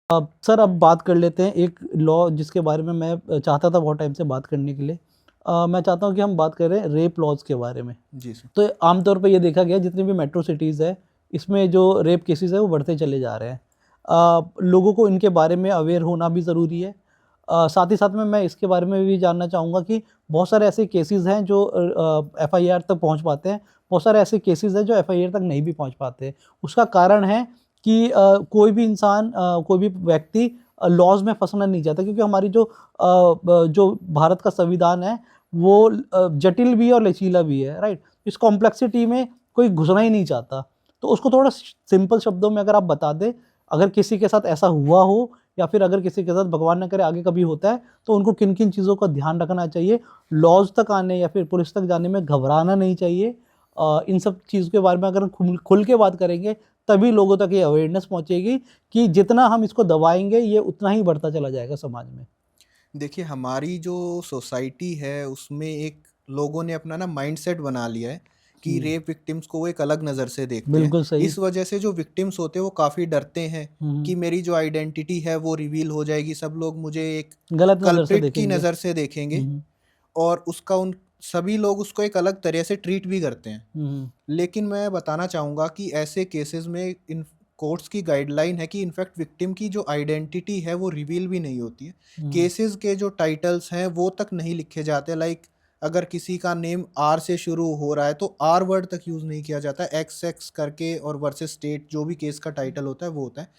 Sir अब बात कर लेते हैं एक लॉ जिसके बारे में मैं चाहता था बहुत टाइम से बात करने के लिए। मैं चाहता हूँ कि हम बात करें रेप लॉज के बारे में। जी सर। तो आमतौर पे ये देखा गया जितनी भी मेट्रो सिटीज़ है इसमें जो रेप केसेस है वो बढ़ते चले जा रहे हैं। लोगों को इनके बारे में अवेयर होना भी ज़रूरी है। साथ ही साथ में मैं इसके बारे में भी जानना चाहूँगा कि बहुत सारे ऐसे केसेस हैं जो एफआईआर तक पहुँच पाते हैं, बहुत सारे ऐसे केसेस हैं जो एफआईआर तक नहीं भी पहुँच पाते। उसका कारण है कि कोई भी इंसान कोई भी व्यक्ति लॉज में फंसना नहीं चाहता, क्योंकि हमारी जो भारत का संविधान है वो जटिल भी है और लचीला भी है, राइट। इस कॉम्प्लेक्सिटी में कोई घुसना ही नहीं चाहता। तो उसको थोड़ा सिंपल शब्दों में अगर आप बता दें, अगर किसी के साथ ऐसा हुआ हो या फिर अगर किसी के साथ भगवान न करे आगे कभी होता है, तो उनको किन किन चीज़ों का ध्यान रखना चाहिए, लॉज तक आने या फिर पुलिस तक जाने में घबराना नहीं चाहिए। इन सब चीज़ के बारे में अगर खुल के बात करेंगे तभी लोगों तक ये अवेयरनेस पहुंचेगी कि जितना हम इसको दबाएंगे ये उतना ही बढ़ता चला जाएगा समाज में। देखिए, हमारी जो सोसाइटी है उसमें एक लोगों ने अपना ना माइंडसेट बना लिया है कि रेप विक्टिम्स को वो एक अलग नज़र से देखते हैं। बिल्कुल सही। इस वजह से जो विक्टिम्स होते हैं वो काफ़ी डरते हैं कि मेरी जो आइडेंटिटी है वो रिवील हो जाएगी, सब लोग मुझे एक गलत नज़र से कल्प्रिट की देखेंगे। नज़र से देखेंगे और उसका उन सभी लोग उसको एक अलग तरह से ट्रीट भी करते हैं। लेकिन मैं बताना चाहूँगा कि ऐसे केसेस में इन कोर्ट्स की गाइडलाइन है कि इनफैक्ट विक्टिम की जो आइडेंटिटी है वो रिवील भी नहीं होती है। केसेस के जो टाइटल्स हैं वो तक नहीं लिखे जाते। लाइक अगर किसी का नेम आर से शुरू हो रहा है तो आर वर्ड तक यूज़ नहीं किया जाता। एक्स एक्स करके और वर्सेस स्टेट जो भी केस का टाइटल होता है वो होता है।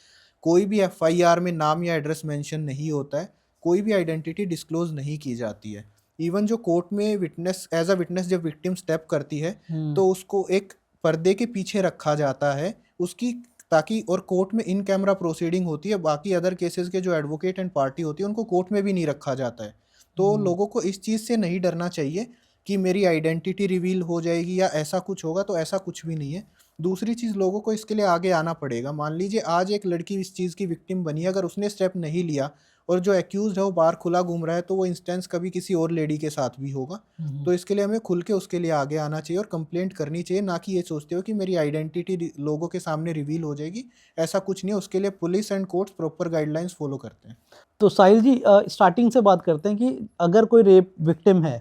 कोई भी एफआईआर में नाम या एड्रेस मेंशन नहीं होता है। कोई भी आइडेंटिटी डिस्क्लोज नहीं की जाती है। इवन जो कोर्ट में विटनेस एज अ विटनेस जब विक्टिम स्टेप करती है तो उसको एक पर्दे के पीछे रखा जाता है उसकी, ताकि और कोर्ट में इन कैमरा प्रोसीडिंग होती है। बाकी अदर केसेस के जो एडवोकेट एंड पार्टी होती है उनको कोर्ट में भी नहीं रखा जाता है। तो लोगों को इस चीज़ से नहीं डरना चाहिए कि मेरी आइडेंटिटी रिवील हो जाएगी या ऐसा कुछ होगा, तो ऐसा कुछ भी नहीं है। दूसरी चीज़, लोगों को इसके लिए आगे आना पड़ेगा। मान लीजिए आज एक लड़की इस चीज़ की विक्टिम बनी है, अगर उसने स्टेप नहीं लिया और जो एक्यूज है वो बाहर खुला घूम रहा है तो वो इंस्टेंस कभी किसी और लेडी के साथ भी होगा। तो इसके लिए हमें खुल के उसके लिए आगे आना चाहिए और कंप्लेंट करनी चाहिए, ना कि ये सोचते हो कि मेरी आइडेंटिटी लोगों के सामने रिवील हो जाएगी। ऐसा कुछ नहीं है। उसके लिए police and courts proper guidelines follow करते हैं। तो साहिल जी, स्टार्टिंग से बात करते हैं कि अगर कोई रेप विक्टिम है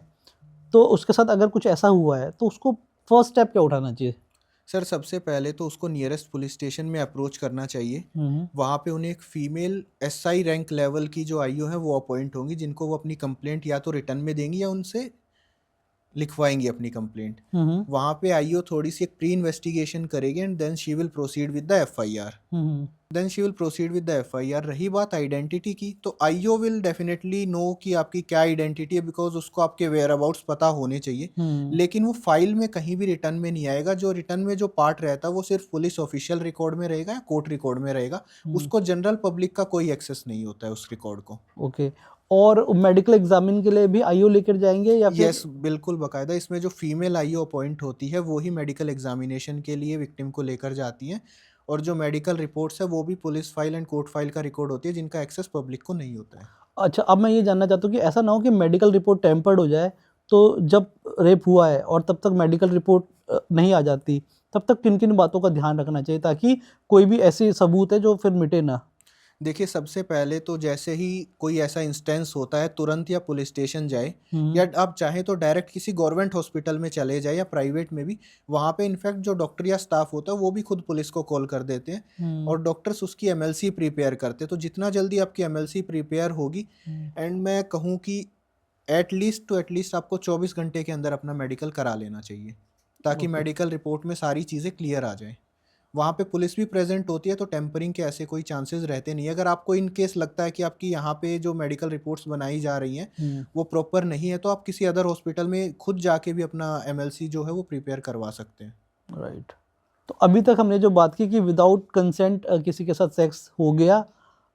तो उसके साथ अगर कुछ ऐसा हुआ है तो उसको फर्स्ट स्टेप क्या उठाना चाहिए? सर, सबसे पहले तो उसको नियरेस्ट पुलिस स्टेशन में अप्रोच करना चाहिए। वहाँ पे उन्हें एक फीमेल एसआई रैंक लेवल की जो आईओ है वो अपॉइंट होंगी, जिनको वो अपनी कंप्लेंट या तो रिटर्न में देंगी या उनसे लिखवाएंगी अपनी कंप्लेंट। वहाँ पे आईओ थोड़ी सी एक प्री इन्वेस्टिगेशन करेगी and then she will proceed with the FIR. रही बात आइडेंटिटी की, तो आईओ विल डेफिनेटली नो कि आपकी क्या आइडेंटिटी है, बिकॉज उसको आपके वेयर अबाउट्स पता होने चाहिए। लेकिन वो फाइल में कहीं भी रिटर्न में नहीं आएगा। जो रिटर्न में जो पार्ट रहता है वो सिर्फ पुलिस ऑफिशियल रिकॉर्ड में रहेगा या कोर्ट रिकॉर्ड में रहेगा। उसको जनरल पब्लिक का कोई एक्सेस नहीं होता है उस रिकॉर्ड को। ओके। और मेडिकल एग्जामिन के लिए भी आईओ लेकर जाएंगे या फिर? यस, बिल्कुल बाकायदा इसमें जो फीमेल आईओ अपॉइंट होती है वो ही मेडिकल एग्जामिनेशन के लिए विक्टिम को लेकर जाती हैं। और जो मेडिकल रिपोर्ट्स है वो भी police file and court file का रिकॉर्ड होती है, जिनका एक्सेस पब्लिक को नहीं होता है। अच्छा, अब मैं ये जानना चाहता हूँ कि ऐसा ना हो कि मेडिकल रिपोर्ट टेम्पर्ड हो जाए, तो जब रेप हुआ है और तब तक मेडिकल रिपोर्ट नहीं आ जाती, तब तक किन किन बातों का ध्यान रखना चाहिए ताकि कोई भी ऐसी सबूत है जो फिर मिटे ना? देखिए, सबसे पहले तो जैसे ही कोई ऐसा इंस्टेंस होता है तुरंत या पुलिस स्टेशन जाए, या आप चाहें तो डायरेक्ट किसी गवर्नमेंट हॉस्पिटल में चले जाए या प्राइवेट में भी। वहाँ पे इनफैक्ट जो डॉक्टर या स्टाफ होता है वो भी खुद पुलिस को कॉल कर देते हैं और डॉक्टर्स उसकी एमएलसी प्रिपेयर करते हैं। तो जितना जल्दी आपकी एमएलसी प्रिपेयर होगी, एंड मैं कहूँ कि एटलीस्ट आपको 24 घंटे के अंदर अपना मेडिकल करा लेना चाहिए, ताकि मेडिकल रिपोर्ट में सारी चीज़ें क्लियर आ जाएँ। वहाँ पे पुलिस भी प्रेजेंट होती है तो टेम्परिंग के ऐसे कोई चांसेस रहते नहीं। अगर आपको इन केस लगता है कि आपकी यहाँ पे जो मेडिकल रिपोर्ट्स बनाई जा रही हैं वो प्रॉपर नहीं है, तो आप किसी अदर हॉस्पिटल में खुद जाके भी अपना एमएलसी जो है वो प्रिपेयर करवा सकते हैं। राइट। तो अभी तक हमने जो बात की कि विदाउट कंसेंट किसी के साथ सेक्स हो गया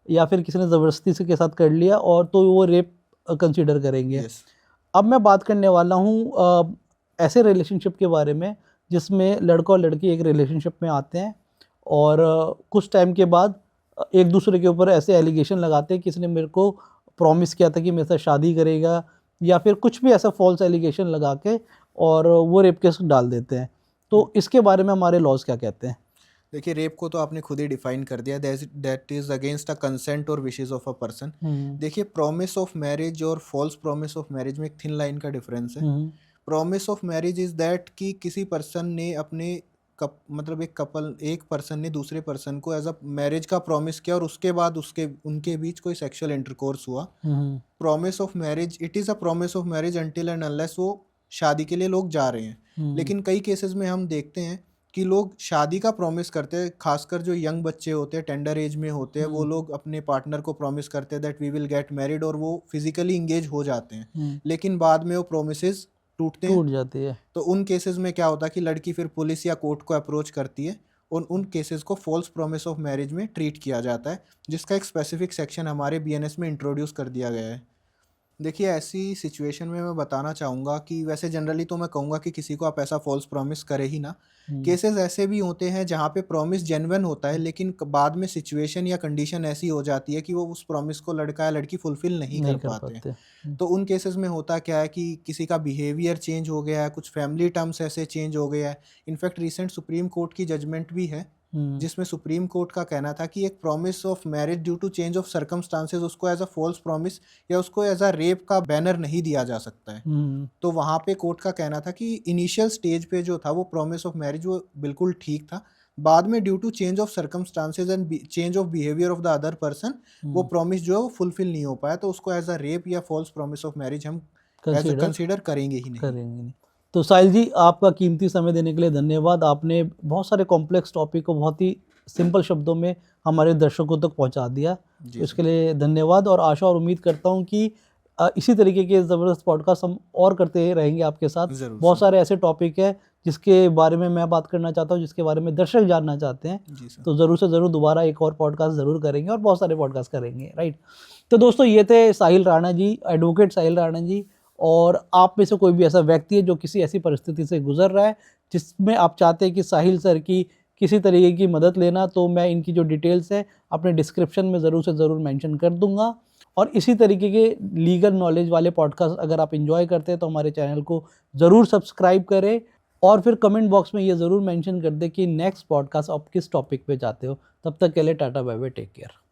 या फिर किसी ने ज़बरदस्ती से के साथ कर लिया और तो वो रेप कंसीडर करेंगे। यस। अब मैं बात करने वाला हूँ ऐसे रिलेशनशिप के बारे में जिसमें लड़का और लड़की एक रिलेशनशिप में आते हैं और कुछ टाइम के बाद एक दूसरे के ऊपर ऐसे एलिगेशन लगाते हैं कि इसने मेरे को प्रॉमिस किया था कि मेरे साथ शादी करेगा, या फिर कुछ भी ऐसा फॉल्स एलिगेशन लगा के और वो रेप केस डाल देते हैं। तो इसके बारे में हमारे लॉज क्या कहते हैं? देखिए, रेप को तो आपने खुद ही डिफाइन कर दिया, that is against a consent और विशेस ऑफ अ पर्सन। देखिए, प्रॉमिस ऑफ मैरिज और फॉल्स प्रॉमिस ऑफ मैरिज में एक थिन लाइन का डिफरेंस है। Promise of marriage is that कि किसी पर्सन ने अपने मतलब एक पर्सन ने दूसरे पर्सन को एज अ मैरिज का प्रॉमिस किया और उसके बाद उनके बीच कोई सेक्सुअल इंटरकोर्स हुआ। Promise of marriage, it is a promise of marriage until and unless वो शादी के लिए लोग जा रहे हैं। लेकिन कई केसेस में हम देखते हैं कि लोग शादी का प्रॉमिस करते हैं, खासकर जो यंग बच्चे होते हैं, टेंडर एज में होते हैं, वो लोग अपने पार्टनर को प्रॉमिस करते हैं that we will get married, और वो फिजिकली इंगेज हो जाते हैं, लेकिन बाद में वो प्रोमिसेस टूट जाती है। तो उन केसेस में क्या होता है कि लड़की फिर पुलिस या कोर्ट को अप्रोच करती है और उन केसेस को फॉल्स प्रॉमिस ऑफ मैरिज में ट्रीट किया जाता है, जिसका एक स्पेसिफिक सेक्शन हमारे बीएनएस में इंट्रोड्यूस कर दिया गया है। देखिए, ऐसी सिचुएशन में मैं बताना चाहूँगा कि वैसे जनरली तो मैं कहूँगा कि किसी को आप ऐसा फॉल्स प्रॉमिस करे ही ना। केसेस ऐसे भी होते हैं जहाँ पे प्रॉमिस जेन्युइन होता है, लेकिन बाद में सिचुएशन या कंडीशन ऐसी हो जाती है कि वो उस प्रॉमिस को लड़का या लड़की फुलफिल नहीं कर पाते। तो उन केसेस में होता क्या है कि किसी का बिहेवियर चेंज हो गया है, कुछ फैमिली टर्म्स ऐसे चेंज हो गया है। इनफैक्ट रिसेंट सुप्रीम कोर्ट की जजमेंट भी है, जिसमें सुप्रीम कोर्ट का कहना था कि एक promise of marriage due to change of circumstances, उसको एज अ फॉल्स प्रॉमिस या उसको एज अ रेप का बैनर नहीं दिया जा सकता है। तो वहाँ पे कोर्ट का कहना था कि इनिशियल स्टेज पे जो था वो प्रॉमिस ऑफ मैरिज वो बिल्कुल ठीक था, बाद में due to change of circumstances and change of behaviour of the other person वो प्रॉमिस जो है वो फुलफिल नहीं हो पाया, तो उसको एज अ रेप या फॉल्स प्रॉमिस ऑफ मैरिज हम कंसीडर करेंगे ही नहीं। तो साहिल जी, आपका कीमती समय देने के लिए धन्यवाद। आपने बहुत सारे कॉम्प्लेक्स टॉपिक को बहुत ही सिंपल शब्दों में हमारे दर्शकों तक पहुंचा दिया, तो इसके लिए धन्यवाद। और आशा और उम्मीद करता हूं कि इसी तरीके के ज़बरदस्त पॉडकास्ट हम और करते रहेंगे आपके साथ। बहुत सारे ऐसे टॉपिक है जिसके बारे में मैं बात करना चाहता हूँ, जिसके बारे में दर्शक जानना चाहते हैं, तो ज़रूर से ज़रूर दोबारा एक और पॉडकास्ट ज़रूर करेंगे और बहुत सारे पॉडकास्ट करेंगे, राइट। तो दोस्तों, ये थे साहिल राणा जी, एडवोकेट साहिल राणा जी। और आप में से कोई भी ऐसा व्यक्ति है जो किसी ऐसी परिस्थिति से गुजर रहा है जिसमें आप चाहते हैं कि साहिल सर की किसी तरीके की मदद लेना, तो मैं इनकी जो डिटेल्स है अपने डिस्क्रिप्शन में ज़रूर से ज़रूर मेंशन कर दूंगा। और इसी तरीके के लीगल नॉलेज वाले पॉडकास्ट अगर आप एंजॉय करते हैं तो हमारे चैनल को ज़रूर सब्सक्राइब करें और फिर कमेंट बॉक्स में ये ज़रूर मेंशन कर दें कि नेक्स्ट पॉडकास्ट आप किस टॉपिक पे चाहते हो। तब तक के लिए tata bye bye, take care.